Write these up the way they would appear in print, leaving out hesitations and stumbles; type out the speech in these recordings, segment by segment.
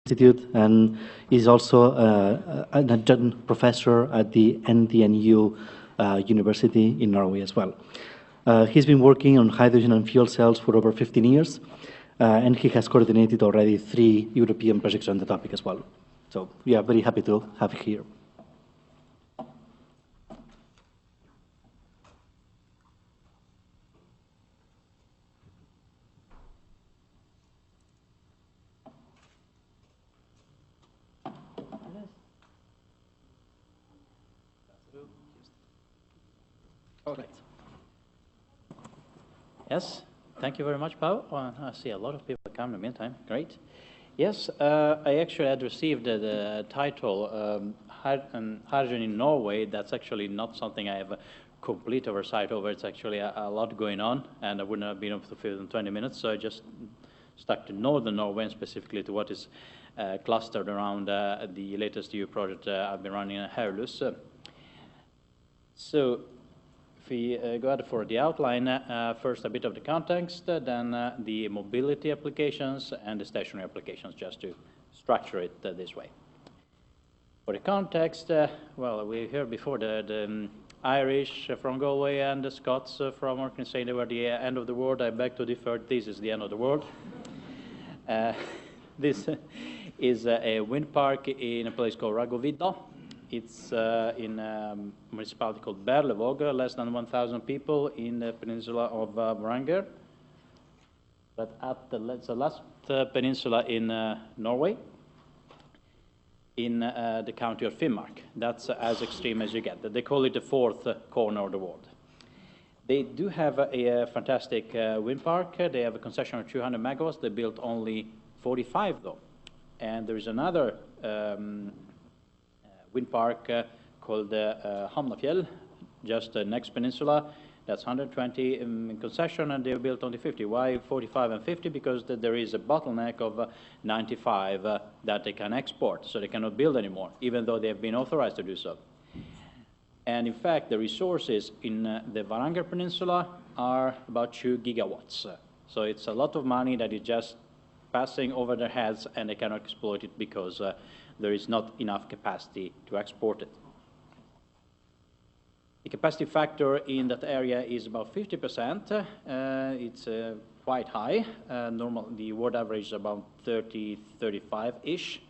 Institute and is also an adjunct professor at the NTNU University in Norway as well. He's been working on hydrogen and fuel cells for over 15 years, and he has coordinated already 3 European projects on the topic as well. So we are very happy to have him here. Okay. Yes, thank you very much, Pau. I see a lot of people come in the meantime. Great. Yes, I actually had received the title Hydrogen in Norway. That's actually not something I have a complete oversight over. It's actually a lot going on, and I wouldn't have been able to fill it in 20 minutes, so I just stuck to northern Norway, and specifically to what is clustered around the latest EU project I've been running in Haulus. So if we go ahead for the outline, first a bit of the context, then the mobility applications and the stationary applications, just to structure it this way. For the context, well, we heard before the Irish from Galway and the Scots from Orkney saying they were the end of the world. I beg to differ, this is the end of the world. This is a wind park in a place called Ragovida. It's in a municipality called Berlevåg, less than 1,000 people in the peninsula of Varanger. But at the last peninsula in Norway, in the county of Finnmark. That's as extreme as you get. They call it the 4th corner of the world. They do have a fantastic wind park. They have a concession of 200 megawatts. They built only 45 though. And there is another wind park called Hamnafjell, just the next peninsula. That's 120 in concession, and they built only 50. Why 45 and 50? Because there is a bottleneck of 95 that they can export, so they cannot build anymore, even though they have been authorized to do so. And in fact, the resources in the Varanger Peninsula are about 2 gigawatts. So it's a lot of money that is just passing over their heads, and they cannot exploit it because there is not enough capacity to export it. The capacity factor in that area is about 50%. It's quite high. The world average is about 30, 35-ish.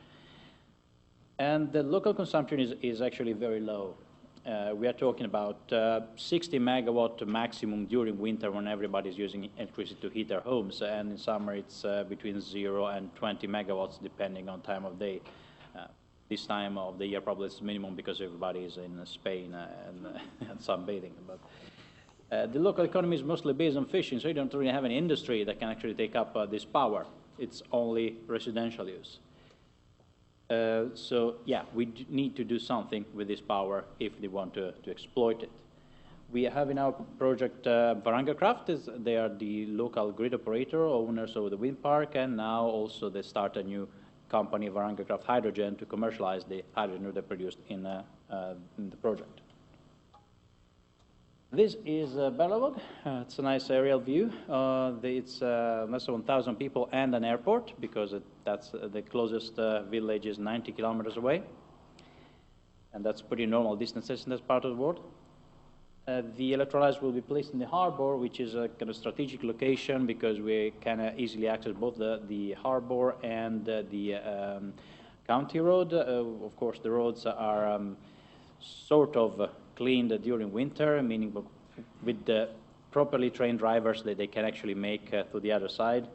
And the local consumption is actually very low. We are talking about 60 megawatt maximum during winter when everybody is using electricity to heat their homes. And in summer, it's between 0 and 20 megawatts, depending on time of day. This time of the year probably is minimum because everybody is in Spain and sunbathing. But the local economy is mostly based on fishing, so you don't really have any industry that can actually take up this power. It's only residential use. So yeah, we need to do something with this power if they want to exploit it. We have in our project Varanger Kraft. They are the local grid operator, owners of the wind park, and now also they start a new company, Varanger Kraft Hydrogen, to commercialize the hydrogen they produced in the project. This is Berlevåg. It's a nice aerial view. It's less than 1,000 people and an airport, because that's the closest village is 90 kilometers away. And that's pretty normal distances in this part of the world. The electrolyzer will be placed in the harbor, which is a kind of strategic location because we can easily access both the harbor and the county road. Of course, the roads are sort of cleaned during winter, meaning with the properly trained drivers that they can actually make to the other side.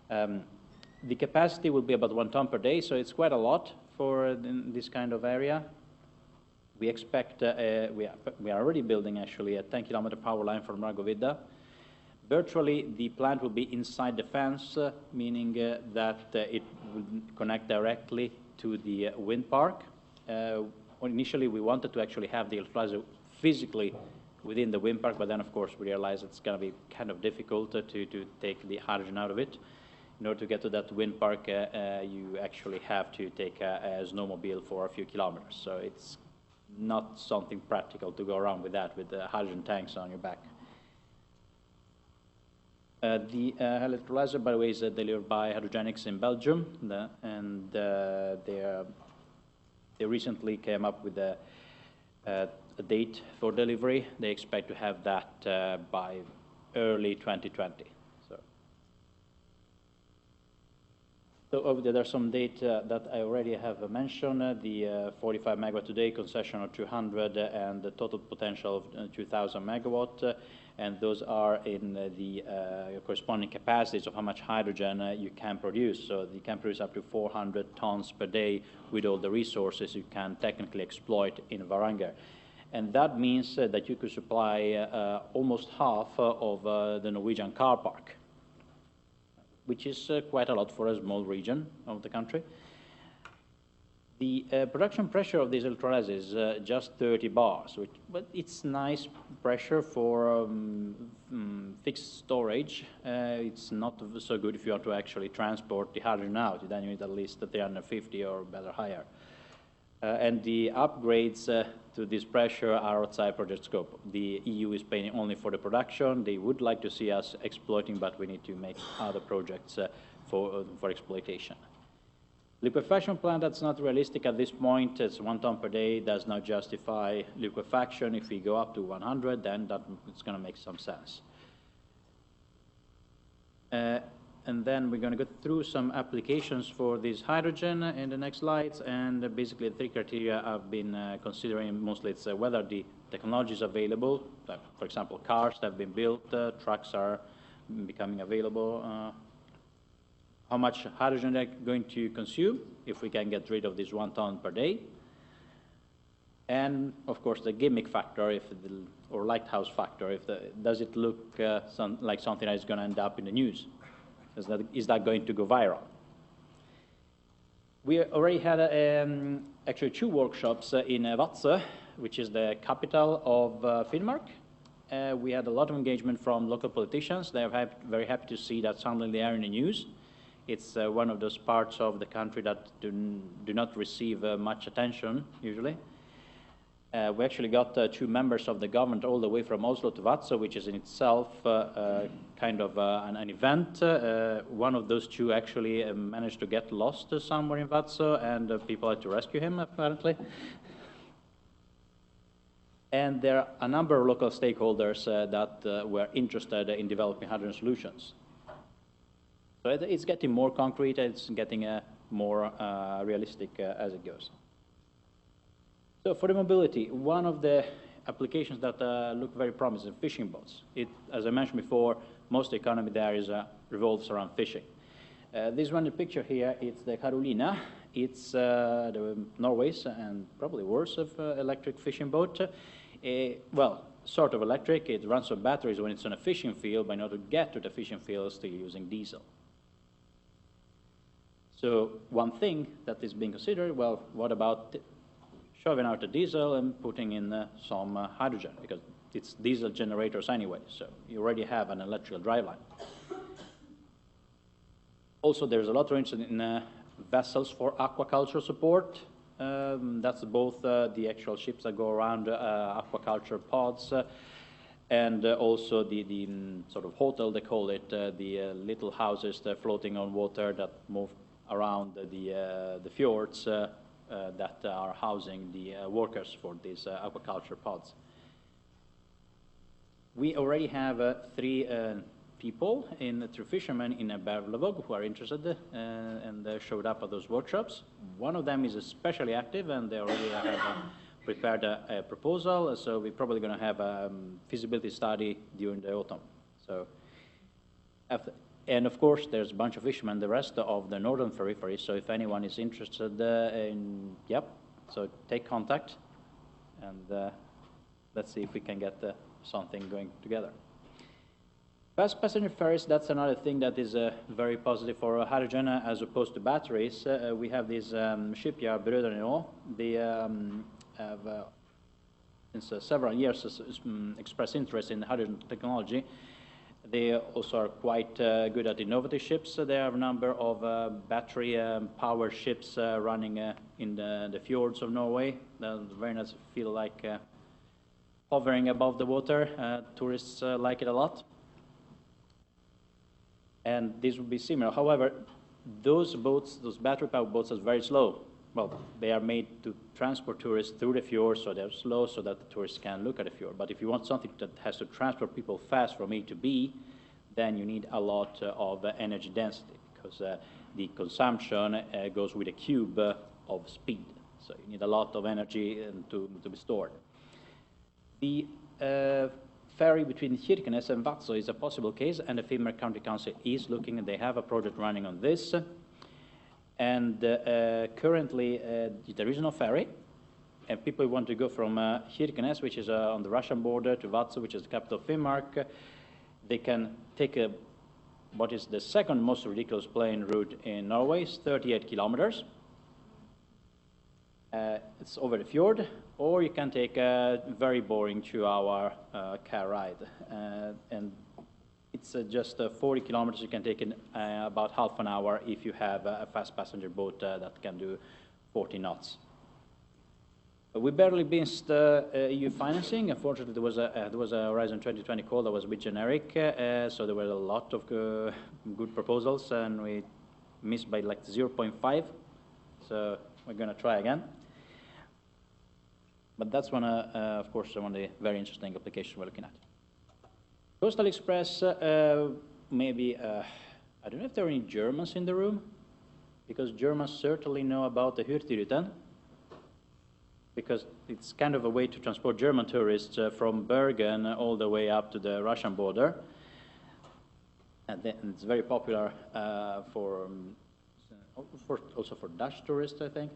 The capacity will be about 1 ton per day, so it's quite a lot for this kind of area. We expect, we are already building actually a 10-kilometer power line from Ragovida. Virtually, the plant will be inside the fence, meaning that it will connect directly to the wind park. Initially, we wanted to actually have the electrolyzer physically within the wind park, but then, of course, we realized it's going to be kind of difficult to take the hydrogen out of it. In order to get to that wind park, you actually have to take a snowmobile for a few kilometers. So it's not something practical to go around with that, with the hydrogen tanks on your back. The electrolyzer, by the way, is delivered by Hydrogenics in Belgium, and they recently came up with a date for delivery. They expect to have that by early 2020. So there are some data that I already have mentioned, the 45 megawatt today, concession of 200, and the total potential of 2,000 megawatt, and those are in the corresponding capacities of how much hydrogen you can produce. So you can produce up to 400 tons per day with all the resources you can technically exploit in Varanger. And that means that you could supply almost half of the Norwegian car park, which is quite a lot for a small region of the country. The production pressure of these electrolyzers is just 30 bars, but it's nice pressure for fixed storage. It's not so good if you want to actually transport the hydrogen out. Then you need at least 350 or better higher. And the upgrades to this pressure are outside project scope. The EU is paying only for the production. They would like to see us exploiting, but we need to make other projects for exploitation. Liquefaction plant, that's not realistic at this point. It's 1 ton per day, does not justify liquefaction. If we go up to 100, then it's going to make some sense. And then we're going to go through some applications for this hydrogen in the next slides. And basically, the 3 criteria I've been considering mostly it's whether the technology is available. For example, cars have been built, trucks are becoming available. How much hydrogen they're going to consume if we can get rid of this 1 ton per day. And of course, the gimmick factor, or lighthouse factor, does it look like something that is going to end up in the news? Is that going to go viral? We already had actually 2 workshops in Vadsø, which is the capital of Finnmark. We had a lot of engagement from local politicians. They are very happy to see that suddenly they are in the news. It's one of those parts of the country that do not receive much attention, usually. We actually got 2 members of the government all the way from Oslo to Vadsø, which is in itself kind of an event. One of those 2 actually managed to get lost somewhere in Vadsø, and people had to rescue him, apparently. And there are a number of local stakeholders that were interested in developing hydrogen solutions. So it's getting more concrete, it's getting more realistic as it goes. So for the mobility, one of the applications that look very promising, fishing boats. As I mentioned before, most of the economy there revolves around fishing. This one, the picture here, it's the Carolina. It's the Norway's and probably worse of electric fishing boat. Well, sort of electric. It runs on batteries when it's on a fishing field, but in order to get to the fishing field, it's still using diesel. So one thing that is being considered, well, what about shoving out the diesel and putting in some hydrogen, because it's diesel generators anyway, so you already have an electrical driveline. Also, there's a lot of interest in vessels for aquaculture support. That's both the actual ships that go around aquaculture pods and also the sort of hotel, they call it, the little houses that are floating on water that move around the fjords that are housing the workers for these aquaculture pods. We already have 3 people, 3 fishermen in Berlevåg who are interested and showed up at those workshops. One of them is especially active, and they already have prepared a proposal, so we're probably going to have a feasibility study during the autumn. So, and of course, there's a bunch of fishermen, the rest of the northern periphery, so if anyone is interested so take contact, and let's see if we can get something going together. Fast passenger ferries, that's another thing that is very positive for hydrogen as opposed to batteries. We have this shipyard, Brødrene. They have, since several years, expressed interest in hydrogen technology. They also are quite good at innovative ships. They have a number of battery-powered ships running in the fjords of Norway. That's very nice to feel like hovering above the water. Tourists like it a lot. And this would be similar. However, those boats, those battery-powered boats, are very slow. Well, they are made to transport tourists through the fjord, so they're slow so that the tourists can look at the fjord. But if you want something that has to transport people fast from A to B, then you need a lot of energy density, because the consumption goes with a cube of speed. So you need a lot of energy to be stored. The ferry between Kirkenes and Vadsø is a possible case, and the Finnmark County Council is looking, and they have a project running on this. And currently, there is no ferry, and people want to go from Kirkenes, which is on the Russian border, to Vadsø, which is the capital of Finnmark. They can take what is the second most ridiculous plane route in Norway. It's 38 kilometers. It's over the fjord, or you can take a very boring 2-hour car ride. And it's just 40 kilometers. You can take in about half an hour if you have a fast passenger boat that can do 40 knots. We barely missed EU financing. Unfortunately, there was a Horizon 2020 call that was a bit generic, so there were a lot of good proposals, and we missed by like 0.5. So we're going to try again. But that's one, of course, one of the very interesting applications we're looking at. Coastal Express, maybe, I don't know if there are any Germans in the room, because Germans certainly know about the Hurtigruten, because it's kind of a way to transport German tourists from Bergen all the way up to the Russian border. And it's very popular also for Dutch tourists, I think.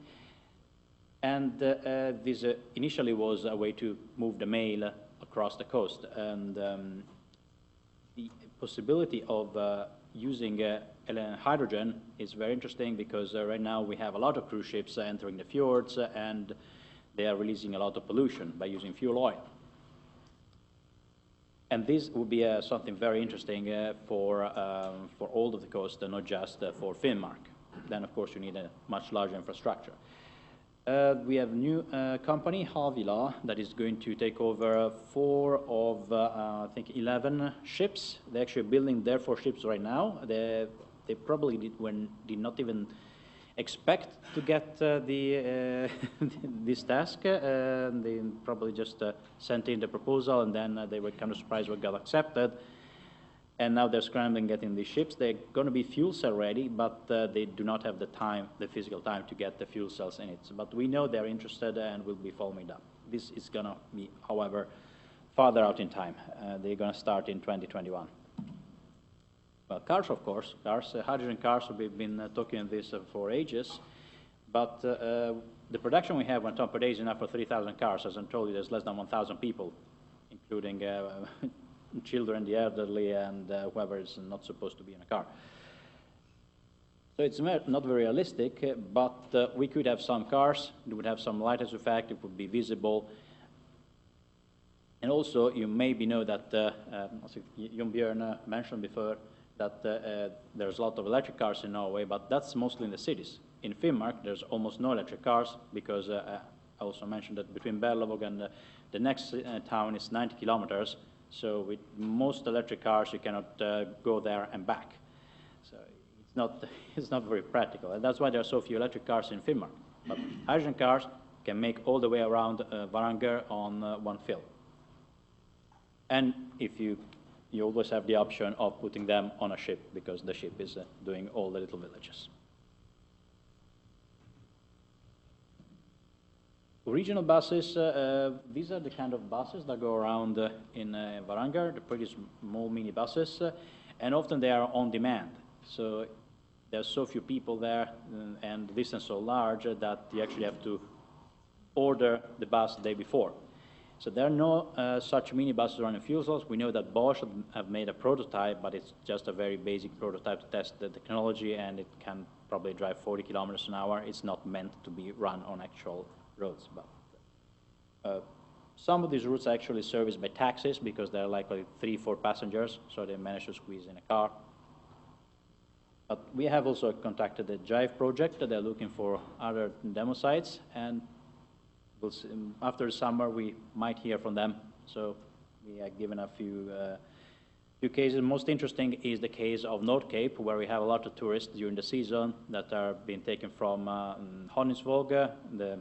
And this initially was a way to move the mail across the coast. And the possibility of using hydrogen is very interesting, because right now we have a lot of cruise ships entering the fjords, and they are releasing a lot of pollution by using fuel oil. And this would be something very interesting for all of the coast, and not just for Finnmark. Then, of course, you need a much larger infrastructure. We have a new company, Havila, that is going to take over 4 of, I think, 11 ships. They're actually building their 4 ships right now. They probably did not even expect to get this task. They probably just sent in the proposal, and then they were kind of surprised what got accepted. And now they're scrambling getting these ships. They're going to be fuel cell ready, but they do not have the time, the physical time, to get the fuel cells in it. But we know they're interested and will be following up. This is going to be, however, farther out in time. They're going to start in 2021. Well, cars, of course. Cars, hydrogen cars, we've been talking on this for ages. But the production we have 1 ton per day is enough for 3,000 cars. As I told you, there's less than 1,000 people, including children, the elderly, and whoever is not supposed to be in a car. So it's not very realistic, but we could have some cars. It would have some lighthouse effect. It would be visible. And also, you maybe know that, Jon Bjørn mentioned before, that there's a lot of electric cars in Norway, but that's mostly in the cities. In Finnmark, there's almost no electric cars, because I also mentioned that between Berlevåg and the next town is 90 kilometers. So with most electric cars, you cannot go there and back. So it's not very practical. And that's why there are so few electric cars in Finnmark. But hydrogen cars can make all the way around Varanger on one fill. And if you always have the option of putting them on a ship, because the ship is doing all the little villages. Regional buses, these are the kind of buses that go around in Varanger. They're pretty small mini buses, and often they are on demand. So there's so few people there, and the distance so large that you actually have to order the bus the day before. So there are no such mini buses running fuel cells. We know that Bosch have made a prototype, but it's just a very basic prototype to test the technology, and it can probably drive 40 kilometers an hour. It's not meant to be run on actual roads. But some of these routes are actually serviced by taxis, because they're likely 3-4 passengers, so they manage to squeeze in a car. But we have also contacted the Jive project. They're looking for other demo sites, and we'll see, after the summer we might hear from them. So we are given a few Few cases. Most interesting is the case of North Cape, where we have a lot of tourists during the season that are being taken from Honningsvåg, the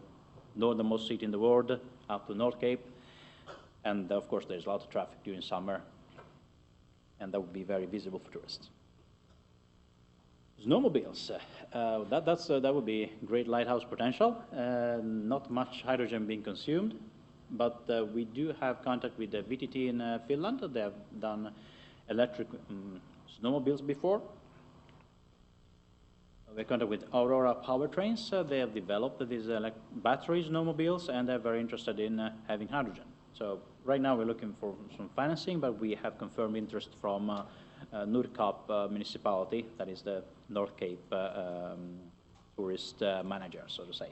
northernmost city in the world, up to North Cape. And of course, there's a lot of traffic during summer, and that would be very visible for tourists. Snowmobiles, that would be great lighthouse potential. Not much hydrogen being consumed, but we do have contact with the VTT in Finland. They have done electric snowmobiles before. We have contact with Aurora Powertrains. They have developed these battery snowmobiles, and they're very interested in having hydrogen. So right now we're looking for some financing, but we have confirmed interest from Nordkapp municipality, that is the North Cape tourist manager, so to say.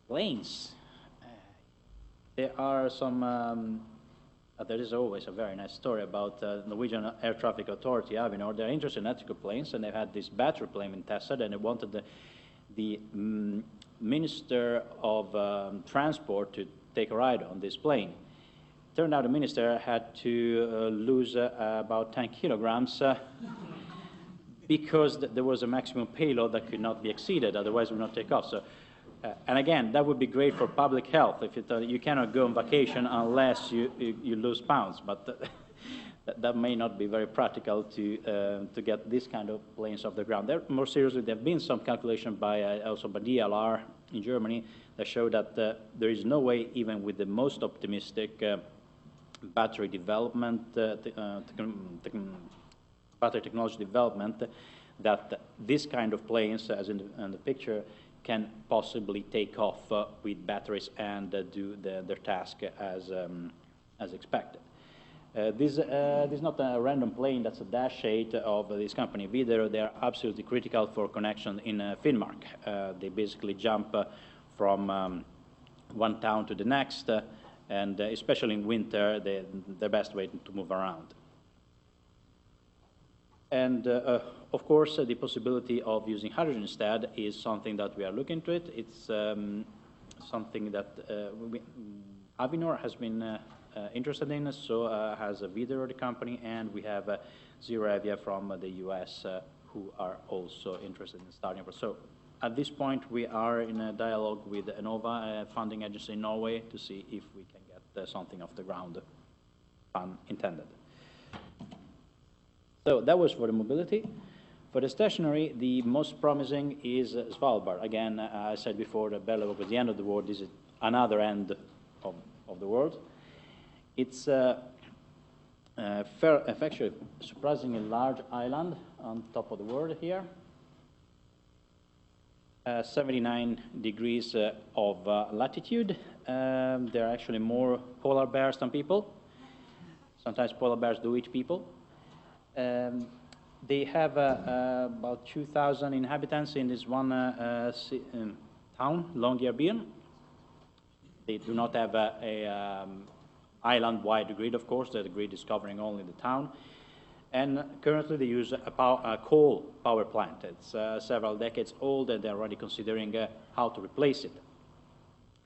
Planes. There are some, there is always a very nice story about Norwegian Air Traffic Authority, Avinor. They're interested in electrical planes, and they've had this battery plane being tested, and they wanted the Minister of Transport to take a ride on this plane. Turned out the minister had to lose about 10 kilograms because there was a maximum payload that could not be exceeded, otherwise it would not take off. So, and again, that would be great for public health. If you cannot go on vacation unless you lose pounds, but that may not be very practical to get this kind of planes off the ground. More seriously, there have been some calculation by also by DLR in Germany that show that there is no way, even with the most optimistic battery development, battery technology development, that this kind of planes, as in the picture, can possibly take off with batteries and do their task as expected. This is not a random plane. That's a Dash 8 of this company, Widerøe. They are absolutely critical for connection in Finnmark. They basically jump from one town to the next, and especially in winter, the best way to move around. And of course, the possibility of using hydrogen instead is something that we are looking into it. It's something that Avinor has been interested in, so has a Widerøe, the company, and we have ZeroAvia from the US who are also interested in starting. So at this point, we are in a dialogue with Enova, a funding agency in Norway, to see if we can get something off the ground, pun intended. So that was for the mobility. For the stationary, the most promising is Svalbard. Again, I said before that Berlevåg was the end of the world. This is another end of the world. It's actually a surprisingly large island on top of the world here. 79 degrees of latitude. There are actually more polar bears than people. Sometimes polar bears do eat people. They have about 2,000 inhabitants in this one town, Longyearbyen. They do not have a island-wide grid, of course. The grid is covering only the town. And currently they use a coal power plant. It's several decades old, and they're already considering how to replace it.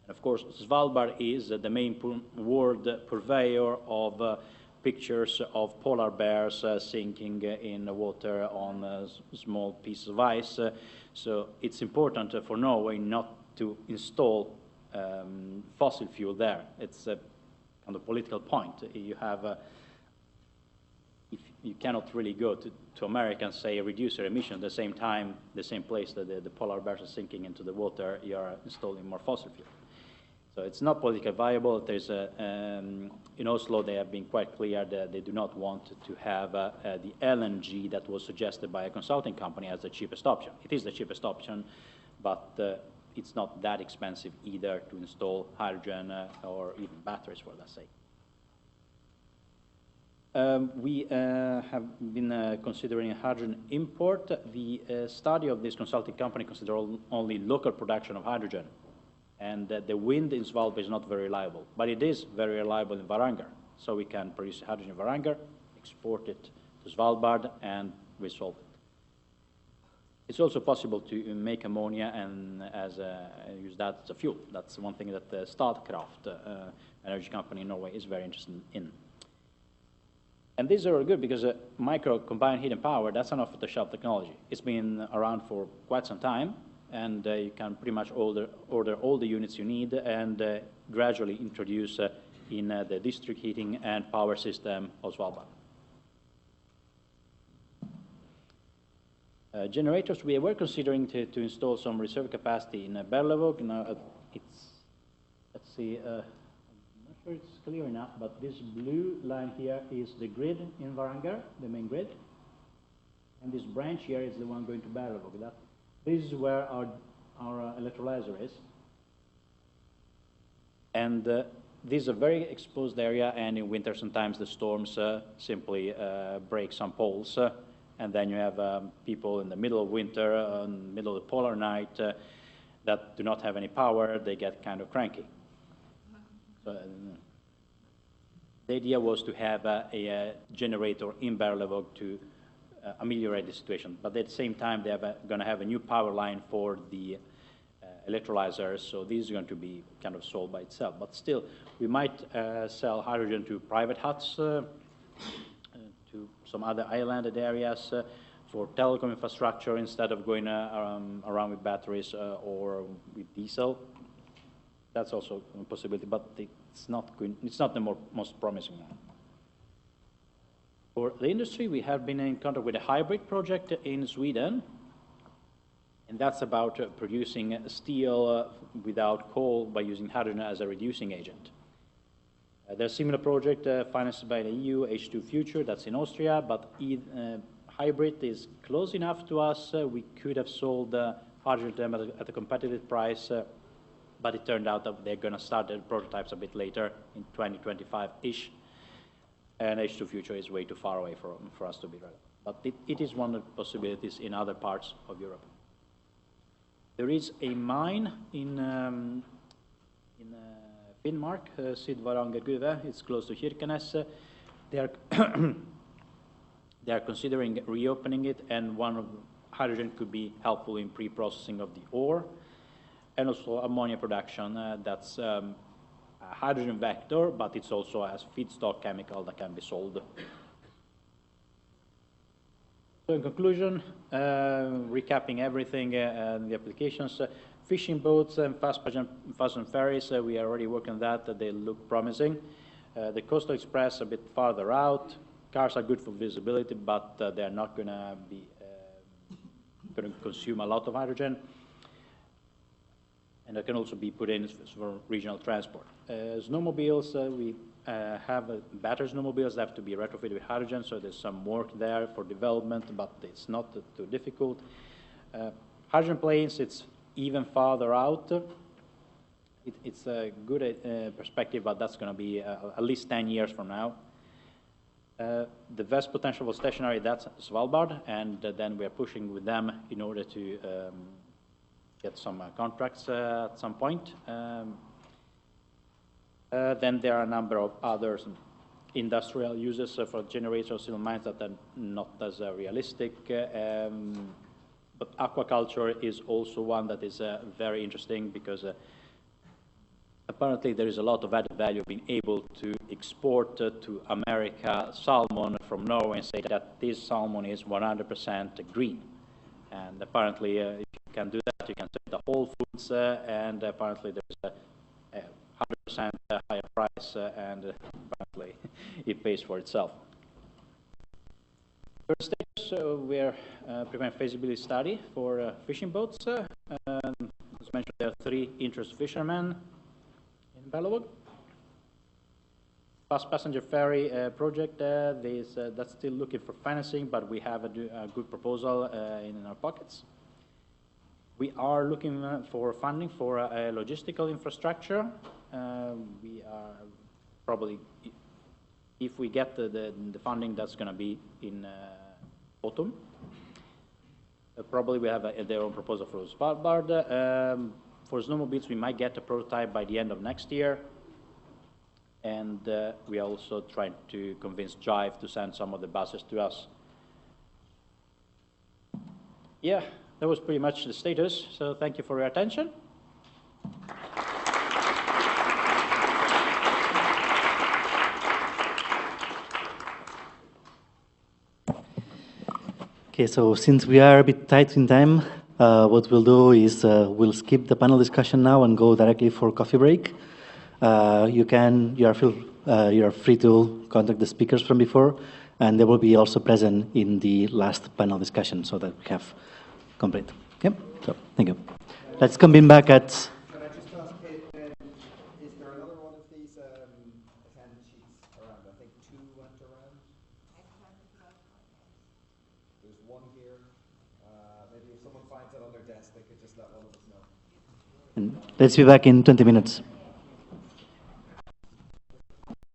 And of course, Svalbard is the main world purveyor of pictures of polar bears sinking in the water on a small piece of ice. So it's important for Norway not to install fossil fuel there. It's a kind of political point. You have you cannot really go to America and say reduce your emission at the same time, the same place that the polar bears are sinking into the water, you are installing more fossil fuel. So it's not politically viable. There's in Oslo, they have been quite clear that they do not want to have the LNG that was suggested by a consulting company as the cheapest option. It is the cheapest option, but it's not that expensive either to install hydrogen or even batteries, for that sake. We have been considering hydrogen import. The study of this consulting company considered only local production of hydrogen. And the wind in Svalbard is not very reliable, but it is very reliable in Varanger. So we can produce hydrogen in Varanger, export it to Svalbard, and resolve it. It's also possible to make ammonia and use that as a fuel. That's one thing that Statkraft, energy company in Norway, is very interested in. And these are good because micro combined heat and power, that's an off-the-shelf technology. It's been around for quite some time, and you can pretty much order all the units you need and gradually introduce in the district heating and power system of Svalbard. Generators, we were considering to install some reserve capacity in Berlevåg. Now, let's see, I'm not sure it's clear enough, but this blue line here is the grid in Varanger, the main grid. And this branch here is the one going to Berlevåg. This is where our electrolyzer is. And this is a very exposed area, and in winter sometimes the storms simply break some poles. And then you have people in the middle of winter, in the middle of the polar night, that do not have any power. They get kind of cranky. So, the idea was to have a generator in Berlevåg to ameliorate the situation. But at the same time, they're going to have a new power line for the electrolyzers, so this is going to be kind of solved by itself. But still, we might sell hydrogen to private huts, to some other islanded areas for telecom infrastructure instead of going around with batteries or with diesel. That's also a possibility, but it's not the most promising one. For the industry, we have been in contact with a hybrid project in Sweden, and that's about producing steel without coal by using hydrogen as a reducing agent. There's a similar project financed by the EU, H2 Future, that's in Austria, but hybrid is close enough to us. We could have sold hydrogen to them at a competitive price, but it turned out that they're going to start the prototypes a bit later, in 2025-ish, and H2 Future is way too far away for us to be relevant. But it is one of the possibilities in other parts of Europe. There is a mine in Finnmark, Sydvaranger Gruve. It's close to Kirkenes. They are considering reopening it, and one of hydrogen could be helpful in pre-processing of the ore, and also ammonia production. That's a hydrogen vector, but it's also as feedstock chemical that can be sold. So in conclusion, recapping everything and the applications, fishing boats and fast passenger ferries, we are already working on that. They look promising. The Coastal Express a bit farther out. Cars are good for visibility, but they're not going to be going to consume a lot of hydrogen. And that can also be put in for regional transport. Snowmobiles, we have battery snowmobiles that have to be retrofitted with hydrogen, so there's some work there for development, but it's not too difficult. Hydrogen planes, it's even farther out. It's a good perspective, but that's going to be at least 10 years from now. The best potential for stationary, that's Svalbard, and then we're pushing with them in order to get some contracts at some point. Then there are a number of others industrial uses for generators, civil mines that are not as realistic. But aquaculture is also one that is very interesting because apparently there is a lot of added value being able to export to America salmon from Norway and say that this salmon is 100% green. And apparently if you can do that, you can sell the Whole Foods, and apparently there's a 100% higher price, and apparently it pays for itself. First stage, we're preparing a feasibility study for fishing boats. As mentioned, there are 3 interested fishermen in Berlevåg. Fast passenger ferry project, that's still looking for financing, but we have a good proposal in our pockets. We are looking for funding for a logistical infrastructure. We are probably, if we get the funding, that's going to be in autumn. Probably we have their own proposal for Svalbard. For snowmobiles, we might get a prototype by the end of next year. And we are also trying to convince Jive to send some of the buses to us. Yeah, that was pretty much the status. So thank you for your attention. Okay, so since we are a bit tight in time, what we'll do is we'll skip the panel discussion now and go directly for coffee break. You are free to contact the speakers from before, and they will be also present in the last panel discussion so that we have complete. Okay, so thank you. Let's convene back at. Can I just ask, is there another one of these attendance sheets around? I think 2 went around. There's one here. Maybe if someone finds it on their desk, they could just let one of us know. And let's be back in 20 minutes.